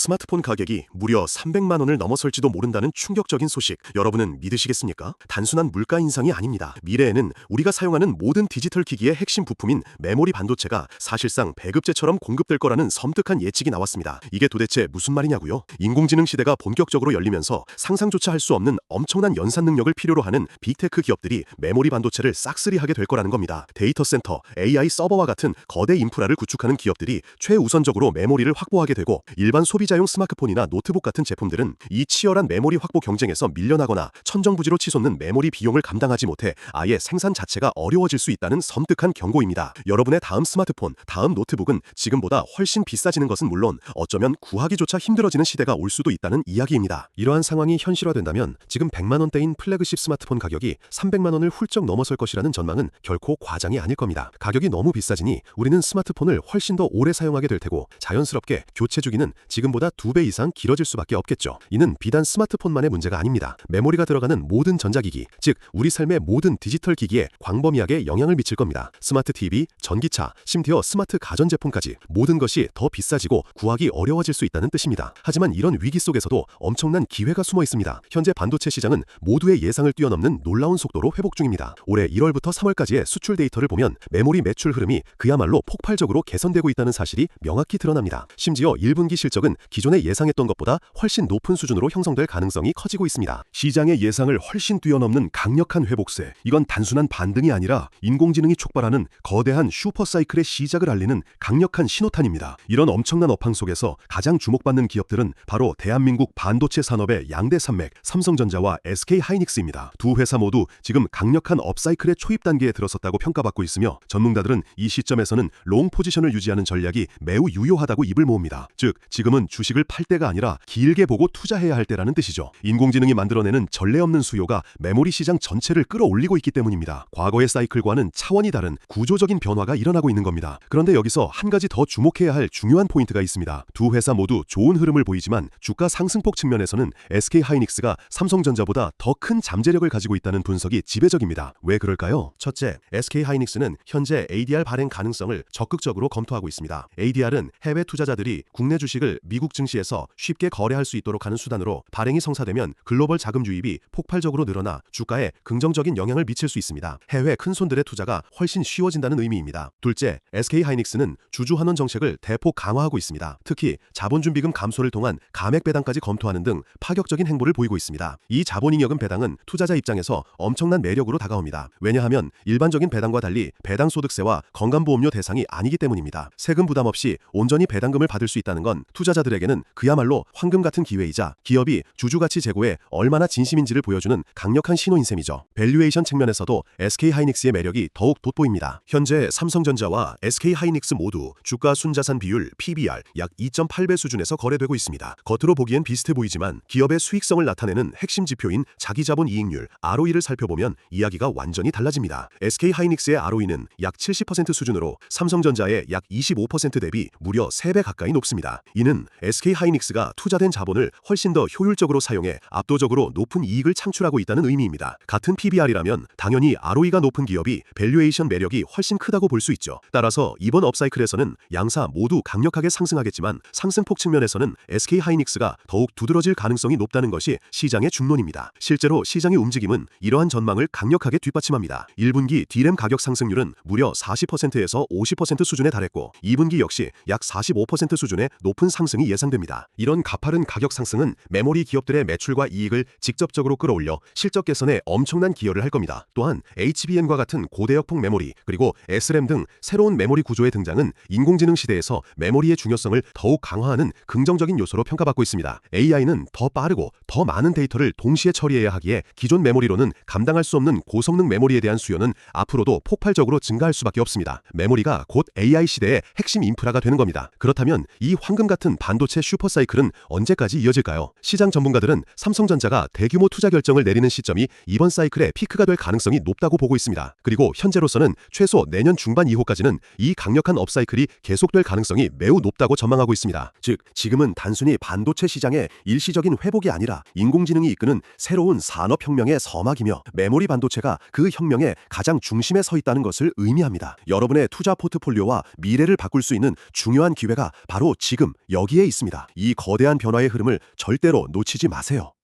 스마트폰 가격이 무려 300만 원을 넘어설지도 모른다는 충격적인 소식, 여러분은 믿으시겠습니까? 단순한 물가 인상이 아닙니다. 미래에는 우리가 사용하는 모든 디지털 기기의 핵심 부품인 메모리 반도체가 사실상 배급제처럼 공급될 거라는 섬뜩한 예측이 나왔습니다. 이게 도대체 무슨 말이냐고요? 인공지능 시대가 본격적으로 열리면서 상상조차 할 수 없는 엄청난 연산 능력을 필요로 하는 빅테크 기업들이 메모리 반도체를 싹쓸이하게 될 거라는 겁니다. 데이터 센터, AI 서버와 같은 거대 인프라를 구축하는 기업들이 최우선적으로 메모리를 확보하게 되고, 일반 소비자용 스마트폰이나 노트북 같은 제품들은 이 치열한 메모리 확보 경쟁에서 밀려나거나 천정부지로 치솟는 메모리 비용을 감당하지 못해 아예 생산 자체가 어려워질 수 있다는 섬뜩한 경고입니다. 여러분의 다음 스마트폰, 다음 노트북은 지금보다 훨씬 비싸지는 것은 물론 어쩌면 구하기조차 힘들어지는 시대가 올 수도 있다는 이야기입니다. 이러한 상황이 현실화된다면 지금 100만 원대인 플래그십 스마트폰 가격이 300만 원을 훌쩍 넘어설 것이라는 전망은 결코 과장이 아닐 겁니다. 가격이 너무 비싸지니 우리는 스마트폰을 훨씬 더 오래 사용하게 될 테고, 자연스럽게 교체 주기는 지금보다 2배 이상 길어질 수밖에 없겠죠. 이는 비단 스마트폰만의 문제가 아닙니다. 메모리가 들어가는 모든 전자기기, 즉 우리 삶의 모든 디지털 기기에 광범위하게 영향을 미칠 겁니다. 스마트 TV, 전기차, 심지어 스마트 가전제품까지 모든 것이 더 비싸지고 구하기 어려워질 수 있다는 뜻입니다. 하지만 이런 위기 속에서도 엄청난 기회가 숨어 있습니다. 현재 반도체 시장은 모두의 예상을 뛰어넘는 놀라운 속도로 회복 중입니다. 올해 1월부터 3월까지의 수출 데이터를 보면 메모리 매출 흐름이 그야말로 폭발적으로 개선되고 있다는 사실이 명확히 드러납니다. 심지어 1분기 실적은 기존에 예상했던 것보다 훨씬 높은 수준으로 형성될 가능성이 커지고 있습니다. 시장의 예상을 훨씬 뛰어넘는 강력한 회복세, 이건 단순한 반등이 아니라 인공지능이 촉발하는 거대한 슈퍼사이클의 시작을 알리는 강력한 신호탄입니다. 이런 엄청난 업황 속에서 가장 주목받는 기업들은 바로 대한민국 반도체 산업의 양대 산맥, 삼성전자와 SK하이닉스입니다. 두 회사 모두 지금 강력한 업사이클의 초입 단계에 들어섰다고 평가받고 있으며, 전문가들은 이 시점에서는 롱 포지션을 유지하는 전략이 매우 유효하다고 입을 모읍니다. 즉, 지금은 주식을 팔 때가 아니라 길게 보고 투자해야 할 때라는 뜻이죠. 인공지능이 만들어내는 전례 없는 수요가 메모리 시장 전체를 끌어올리고 있기 때문입니다. 과거의 사이클과는 차원이 다른 구조적인 변화가 일어나고 있는 겁니다. 그런데 여기서 한 가지 더 주목해야 할 중요한 포인트가 있습니다. 두 회사 모두 좋은 흐름을 보이지만 주가 상승폭 측면에서는 SK하이닉스가 삼성전자보다 더 큰 잠재력을 가지고 있다는 분석이 지배적입니다. 왜 그럴까요? 첫째, SK하이닉스는 현재 ADR 발행 가능성을 적극적으로 검토하고 있습니다. ADR은 해외 투자자들이 국내 주식을 미국 증시에서 쉽게 거래할 수 있도록 하는 수단으로, 발행이 성사되면 글로벌 자금 유입이 폭발적으로 늘어나 주가에 긍정적인 영향을 미칠 수 있습니다. 해외 큰손들의 투자가 훨씬 쉬워진다는 의미입니다. 둘째, SK하이닉스는 주주 환원 정책을 대폭 강화하고 있습니다. 특히 자본준비금 감소를 통한 감액 배당까지 검토하는 등 파격적인 행보를 보이고 있습니다. 이 자본잉여금 배당은 투자자 입장에서 엄청난 매력으로 다가옵니다. 왜냐하면 일반적인 배당과 달리 배당소득세와 건강보험료 대상이 아니기 때문입니다. 세금 부담 없이 온전히 배당금을 받을 수 있다는 건 투자자들에게는 그야말로 황금 같은 기회이자, 기업이 주주가치 제고에 얼마나 진심인지를 보여주는 강력한 신호인 셈이죠. 밸류에이션 측면에서도 SK하이닉스의 매력이 더욱 돋보입니다. 현재 삼성전자와 SK하이닉스 모두 주가 순자산 비율 PBR 약 2.8배 수준에서 거래되고 있습니다. 겉으로 보기엔 비슷해 보이지만 기업의 수익성을 나타내는 핵심 지표인 자기자본 이익률 ROE를 살펴보면 이야기가 완전히 달라집니다. SK하이닉스의 ROE는 약 70% 수준으로 삼성전자의 약 25% 대비 무려 3배 가까이 높습니다. 이는 SK하이닉스가 투자된 자본을 훨씬 더 효율적으로 사용해 압도적으로 높은 이익을 창출하고 있다는 의미입니다. 같은 PBR이라면 당연히 ROE가 높은 기업이 밸류에이션 매력이 훨씬 크다고 볼 수 있죠. 따라서 이번 업사이클에서는 양사 모두 강력하게 상승하겠지만, 상승폭 측면에서는 SK하이닉스가 더욱 두드러질 가능성이 높다는 것이 시장의 중론입니다. 실제로 시장의 움직임은 이러한 전망을 강력하게 뒷받침합니다. 1분기 D램 가격 상승률은 무려 40%에서 50% 수준에 달했고, 2분기 역시 약 45% 수준의 높은 상승이 예상됩니다. 이런 가파른 가격 상승은 메모리 기업들의 매출과 이익을 직접적으로 끌어올려 실적 개선에 엄청난 기여를 할 겁니다. 또한 HBM과 같은 고대역폭 메모리, 그리고 SRAM 등 새로운 메모리 구조의 등장은 인공지능 시대에서 메모리의 중요성을 더욱 강화하는 긍정적인 요소로 평가받고 있습니다. AI는 더 빠르고 더 많은 데이터를 동시에 처리해야 하기에 기존 메모리로는 감당할 수 없는 고성능 메모리에 대한 수요는 앞으로도 폭발적으로 증가할 수밖에 없습니다. 메모리가 곧 AI 시대의 핵심 인프라가 되는 겁니다. 그렇다면 이 황금 같은 반도체 슈퍼사이클은 언제까지 이어질까요? 시장 전문가들은 삼성전자가 대규모 투자 결정을 내리는 시점이 이번 사이클의 피크가 될 가능성이 높다고 보고 있습니다. 그리고 현재로서는 최소 내년 중반 이후까지는 이 강력한 업사이클이 계속될 가능성이 매우 높다고 전망하고 있습니다. 즉, 지금은 단순히 반도체 시장의 일시적인 회복이 아니라 인공지능이 이끄는 새로운 산업혁명의 서막이며, 메모리 반도체가 그 혁명의 가장 중심에 서 있다는 것을 의미합니다. 여러분의 투자 포트폴리오와 미래를 바꿀 수 있는 중요한 기회가 바로 지금 여기에 있습니다. 있습니다. 이 거대한 변화의 흐름을 절대로 놓치지 마세요.